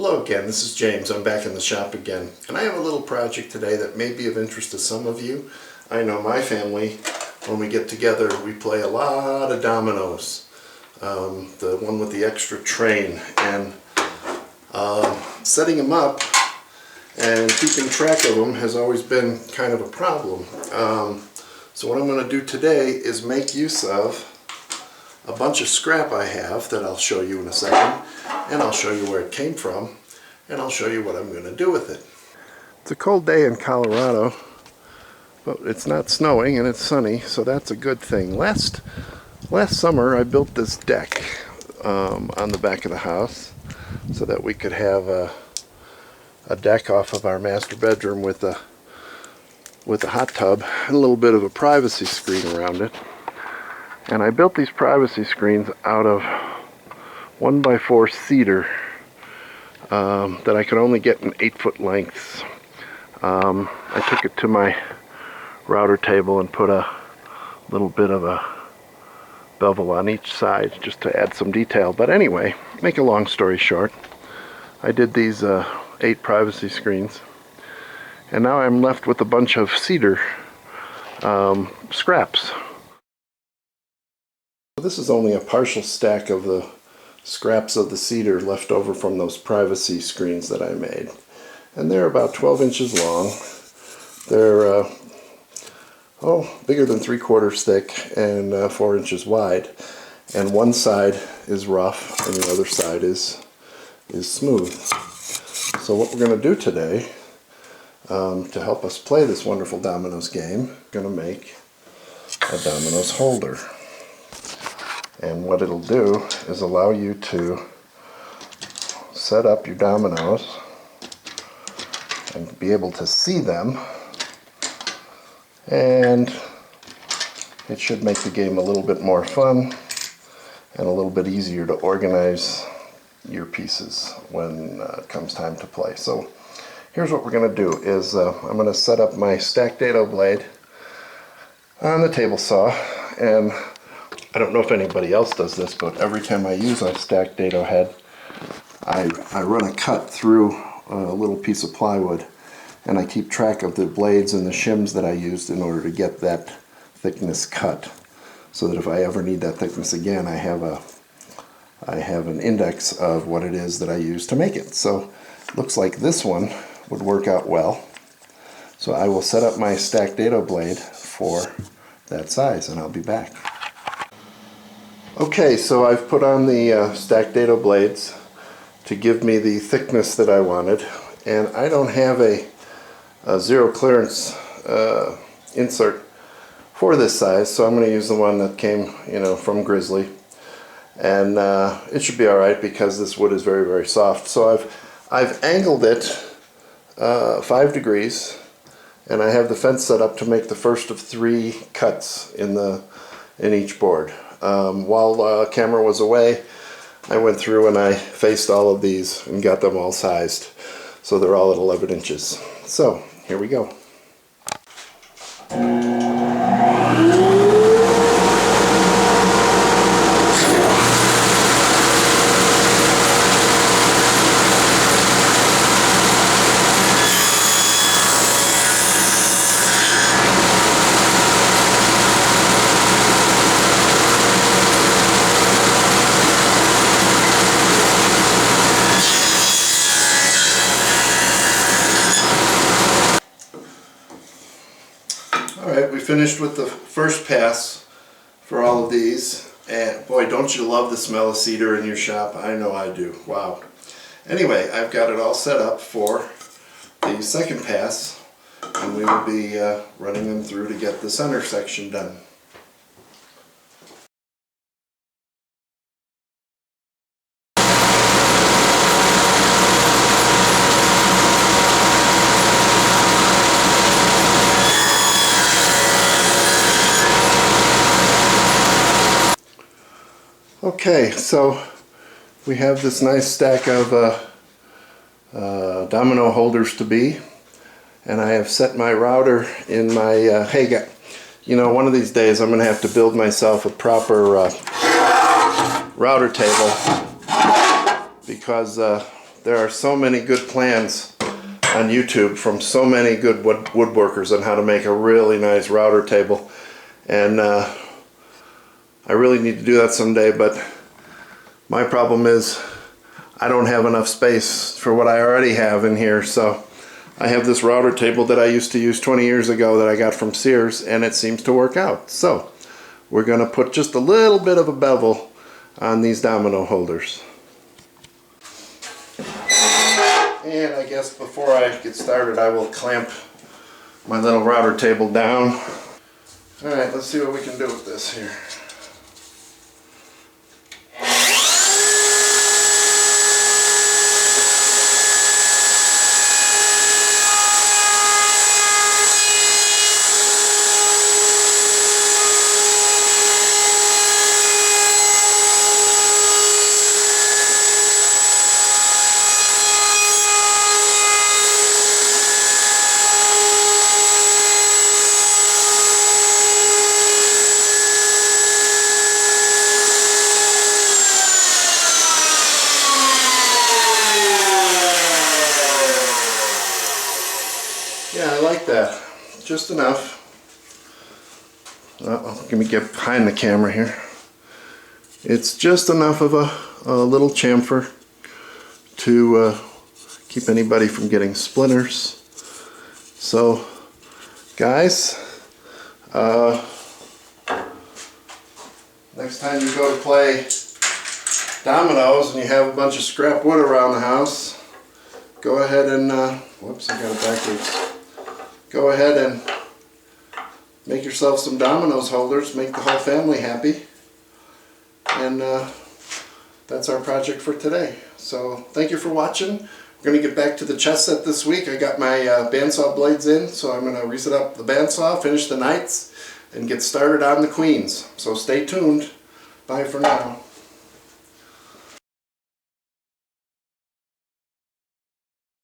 Hello again, this is James. I'm back in the shop again, and I have a little project today that may be of interest to some of you. I know my family, when we get together, we play a lot of dominoes. The one with the extra train, and setting them up and keeping track of them has always been kind of a problem. So what I'm going to do today is make use of a bunch of scrap I have that I'll show you in a second, and I'll show you where it came from, and I'll show you what I'm going to do with it. It's a cold day in Colorado, but it's not snowing and it's sunny, so that's a good thing. Last summer I built this deck on the back of the house so that we could have a deck off of our master bedroom with a hot tub and a little bit of a privacy screen around it. And I built these privacy screens out of 1x4 cedar that I could only get in 8-foot lengths. I took it to my router table and put a little bit of a bevel on each side just to add some detail. But anyway, make a long story short, I did these 8 privacy screens, and now I'm left with a bunch of cedar scraps. This is only a partial stack of the scraps of the cedar left over from those privacy screens that I made. And they're about 12 inches long. They're bigger than 3/4 thick and 4 inches wide. And one side is rough and the other side is smooth. So what we're going to do today, to help us play this wonderful dominoes game, we're going to make a dominoes holder. And what it'll do is allow you to set up your dominoes and be able to see them, and it should make the game a little bit more fun and a little bit easier to organize your pieces when it comes time to play. So here's what we're going to do is I'm going to set up my stacked dado blade on the table saw, and I don't know if anybody else does this, but every time I use a stacked dado head, I run a cut through a little piece of plywood, and I keep track of the blades and the shims that I used in order to get that thickness cut, so that if I ever need that thickness again, I have an index of what it is that I use to make it. So it looks like this one would work out well. So I will set up my stacked dado blade for that size, and I'll be back. Okay, so I've put on the stacked dado blades to give me the thickness that I wanted, and I don't have a zero clearance insert for this size, so I'm going to use the one that came, from Grizzly, and it should be all right because this wood is very, very soft. So I've angled it 5 degrees, and I have the fence set up to make the first of 3 cuts in each board. While camera was away, I went through and I faced all of these and got them all sized, so they're all at 11 inches. So here we go. Alright, we finished with the first pass for all of these, and boy, don't you love the smell of cedar in your shop? I know I do. Wow. Anyway, I've got it all set up for the second pass, and we will be running them through to get the center section done. Okay, so we have this nice stack of domino holders to be, and I have set my router in my hey, one of these days I'm going to have to build myself a proper router table, because There are so many good plans on YouTube from so many good woodworkers on how to make a really nice router table, and I really need to do that someday, but my problem is I don't have enough space for what I already have in here. So I have this router table that I used to use 20 years ago that I got from Sears, and it seems to work out. So we're going to put just a little bit of a bevel on these domino holders. And I guess before I get started, I will clamp my little router table down. Alright, let's see what we can do with this here. Yeah, I like that. Just enough. Let me get behind the camera here. It's just enough of a little chamfer to keep anybody from getting splinters. So, guys, next time you go to play dominoes and you have a bunch of scrap wood around the house, go ahead and, whoops, I got it backwards. Go ahead and make yourself some dominoes holders, make the whole family happy, and that's our project for today. So thank you for watching. We're going to get back to the chess set this week. I got my bandsaw blades in, so I'm going to reset up the bandsaw, finish the knights, and get started on the queens. So stay tuned. Bye for now.